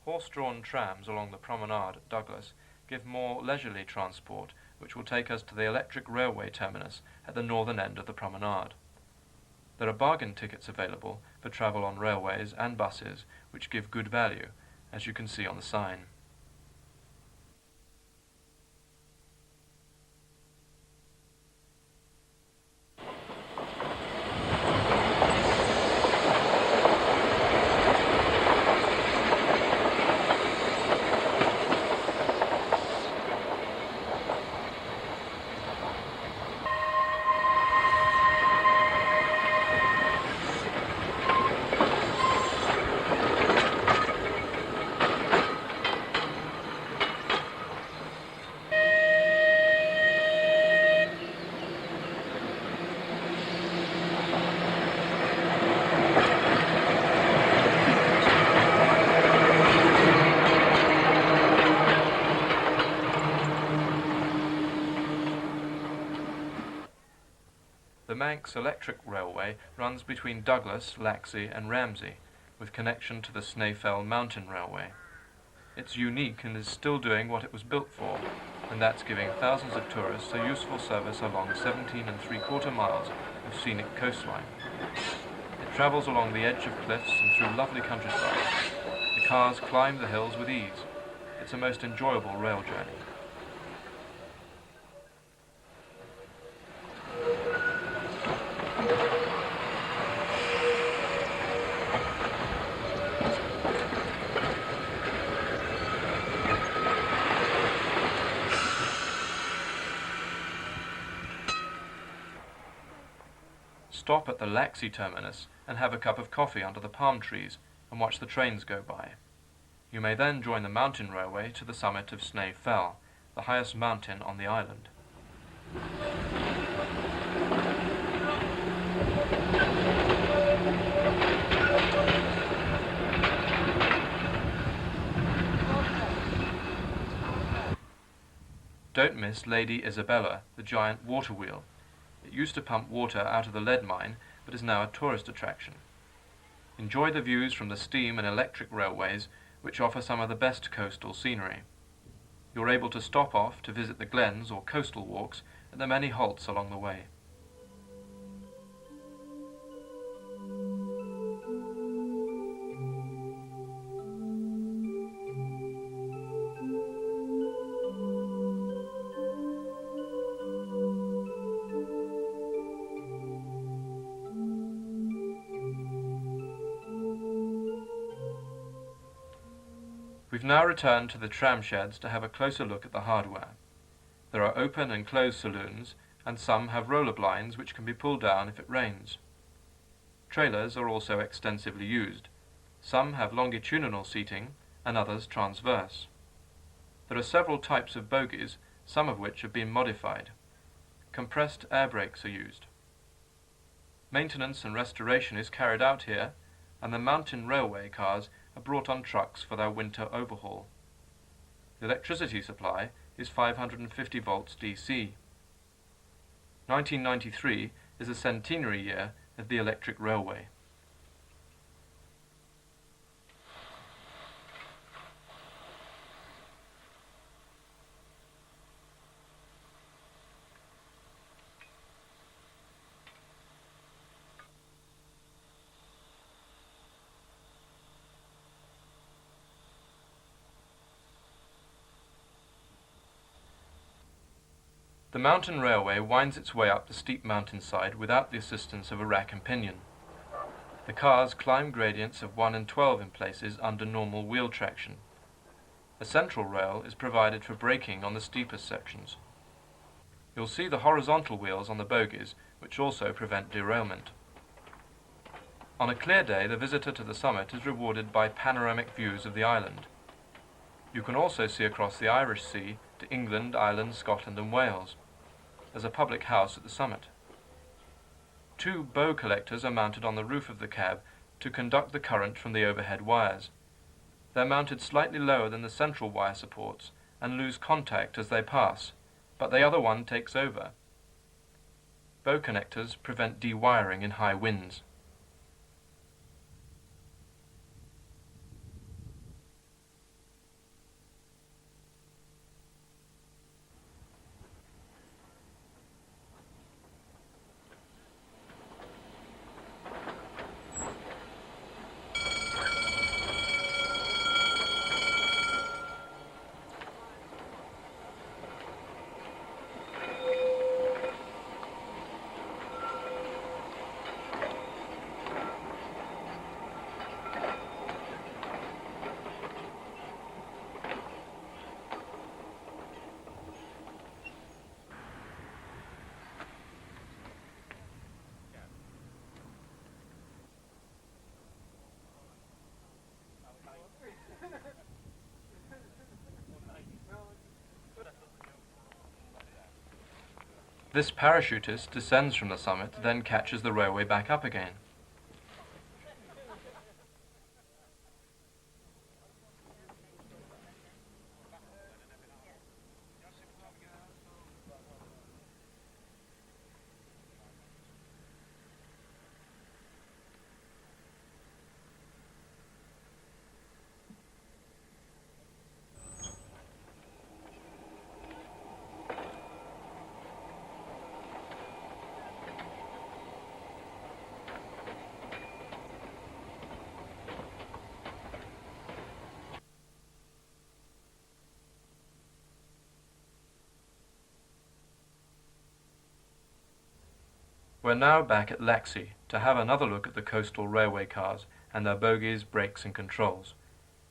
Horse-drawn trams along the promenade at Douglas give more leisurely transport, which will take us to the electric railway terminus at the northern end of the promenade. There are bargain tickets available for travel on railways and buses, which give good value, as you can see on the sign. The Manx Electric Railway runs between Douglas, Laxey and Ramsey, with connection to the Snaefell Mountain Railway. It's unique and is still doing what it was built for, and that's giving thousands of tourists a useful service along 17 3/4 miles of scenic coastline. It travels along the edge of cliffs and through lovely countryside. The cars climb the hills with ease. It's a most enjoyable rail journey. Stop at the Laxey terminus and have a cup of coffee under the palm trees and watch the trains go by. You may then join the mountain railway to the summit of Snaefell, the highest mountain on the island. Don't miss Lady Isabella, the giant water wheel. It used to pump water out of the lead mine, but is now a tourist attraction. Enjoy the views from the steam and electric railways, which offer some of the best coastal scenery. You're able to stop off to visit the Glens or coastal walks at the many halts along the way. We've now returned to the tram sheds to have a closer look at the hardware. There are open and closed saloons, and some have roller blinds which can be pulled down if it rains. Trailers are also extensively used. Some have longitudinal seating and others transverse. There are several types of bogies, some of which have been modified. Compressed air brakes are used. Maintenance and restoration is carried out here, and the mountain railway cars are brought on trucks for their winter overhaul. The electricity supply is 550 volts DC. 1993 is the centenary year of the electric railway. The mountain railway winds its way up the steep mountainside without the assistance of a rack and pinion. The cars climb gradients of 1 and 12 in places under normal wheel traction. A central rail is provided for braking on the steepest sections. You'll see the horizontal wheels on the bogies, which also prevent derailment. On a clear day, the visitor to the summit is rewarded by panoramic views of the island. You can also see across the Irish Sea to England, Ireland, Scotland and Wales. There's a public house at the summit. 2 bow collectors are mounted on the roof of the cab to conduct the current from the overhead wires. They're mounted slightly lower than the central wire supports and lose contact as they pass, but the other one takes over. Bow connectors prevent dewiring in high winds. This parachutist descends from the summit, then catches the railway back up again. We're now back at Laxey to have another look at the coastal railway cars and their bogies, brakes and controls,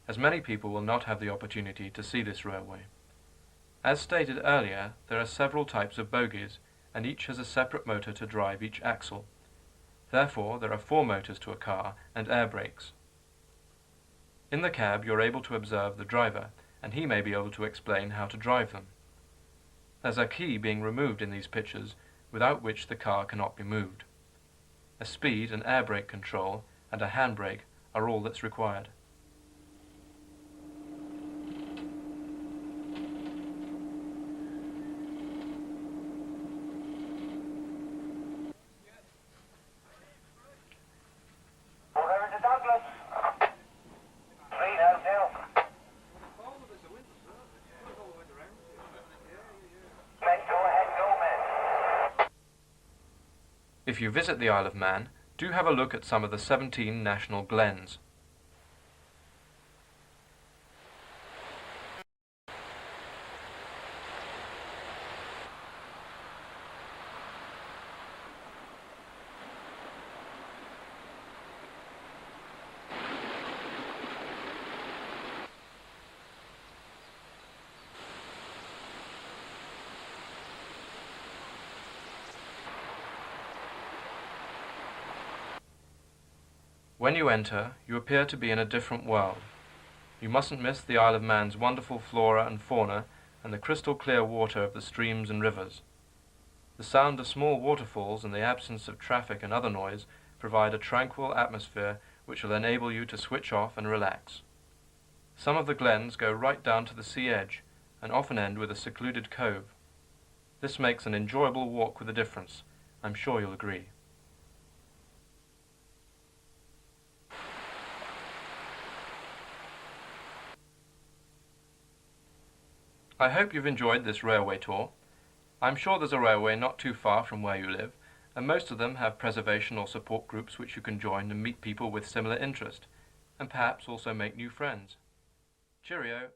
as many people will not have the opportunity to see this railway. As stated earlier, there are several types of bogies, and each has a separate motor to drive each axle. Therefore, there are 4 motors to a car and air brakes. In the cab, you're able to observe the driver, and he may be able to explain how to drive them. There's a key being removed in these pictures, without which the car cannot be moved. A speed and air brake control and a handbrake are all that's required. If you visit the Isle of Man, do have a look at some of the 17 national glens. When you enter, you appear to be in a different world. You mustn't miss the Isle of Man's wonderful flora and fauna and the crystal clear water of the streams and rivers. The sound of small waterfalls and the absence of traffic and other noise provide a tranquil atmosphere which will enable you to switch off and relax. Some of the glens go right down to the sea edge and often end with a secluded cove. This makes an enjoyable walk with a difference. I'm sure you'll agree. I hope you've enjoyed this railway tour. I'm sure there's a railway not too far from where you live, and most of them have preservation or support groups which you can join and meet people with similar interest, and perhaps also make new friends. Cheerio!